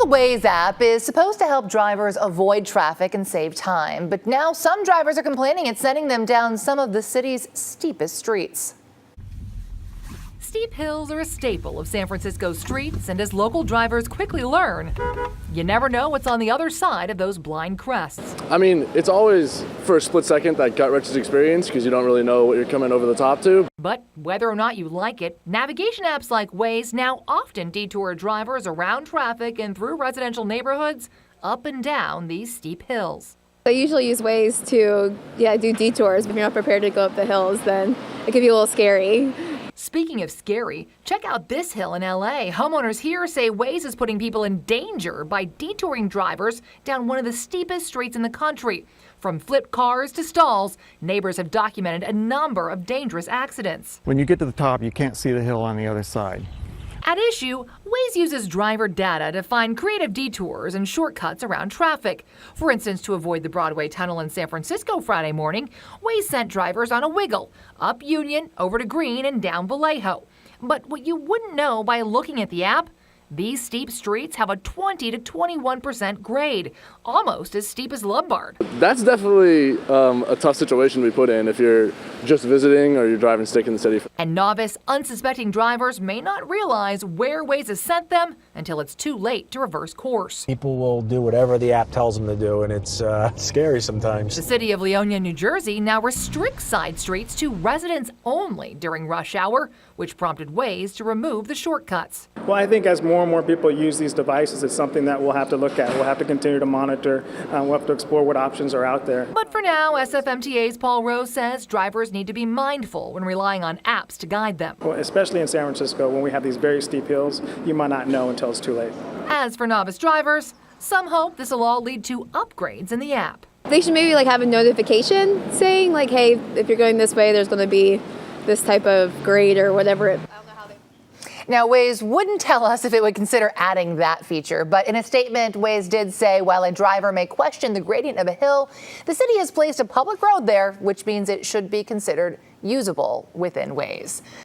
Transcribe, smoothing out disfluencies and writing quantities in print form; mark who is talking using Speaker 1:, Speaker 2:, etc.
Speaker 1: The Waze app is supposed to help drivers avoid traffic and save time, but now some drivers are complaining it's sending them down some of the city's steepest streets.
Speaker 2: Steep hills are a staple of San Francisco's streets, and as local drivers quickly learn, you never know what's on the other side of those blind crests.
Speaker 3: I mean, it's always for a split second that gut-wrenching experience because you don't really know what you're coming over the top to.
Speaker 2: But whether or not you like it, navigation apps like Waze now often detour drivers around traffic and through residential neighborhoods up and down these steep hills.
Speaker 4: I usually use Waze to do detours. If you're not prepared to go up the hills, then it can be a little scary.
Speaker 2: Speaking of scary, check out this hill in LA. Homeowners here say Waze is putting people in danger by detouring drivers down one of the steepest streets in the country. From flipped cars to stalls, neighbors have documented a number of dangerous accidents.
Speaker 5: When you get to the top, you can't see the hill on the other side.
Speaker 2: At issue, Waze uses driver data to find creative detours and shortcuts around traffic. For instance, to avoid the Broadway tunnel in San Francisco Friday morning, Waze sent drivers on a wiggle, up Union, over to Green, and down Vallejo. But what you wouldn't know by looking at the app, these steep streets have a 20 to 21% grade, almost as steep as Lombard.
Speaker 3: That's definitely a tough situation to be put in if you're just visiting or you're driving stick in the city.
Speaker 2: And novice, unsuspecting drivers may not realize where Waze has sent them until it's too late to reverse course.
Speaker 6: People will do whatever the app tells them to do, and it's scary sometimes.
Speaker 2: The city of Leonia, New Jersey now restricts side streets to residents only during rush hour, which prompted Waze to remove the shortcuts.
Speaker 7: Well, I think as more and more people use these devices, it's something that we'll have to look at. We'll have to continue to monitor. We'll have to explore what options are out there.
Speaker 2: But for now, SFMTA's Paul Rose says drivers need to be mindful when relying on apps to guide them.
Speaker 7: Well, especially in San Francisco, when we have these very steep hills, you might not know until it's too late.
Speaker 2: As for novice drivers, some hope this will all lead to upgrades in the app.
Speaker 4: They should maybe have a notification saying hey, if you're going this way, there's going to be this type of grade or whatever.
Speaker 1: Now, Waze wouldn't tell us if it would consider adding that feature, but in a statement, Waze did say while a driver may question the gradient of a hill, the city has placed a public road there, which means it should be considered usable within Waze.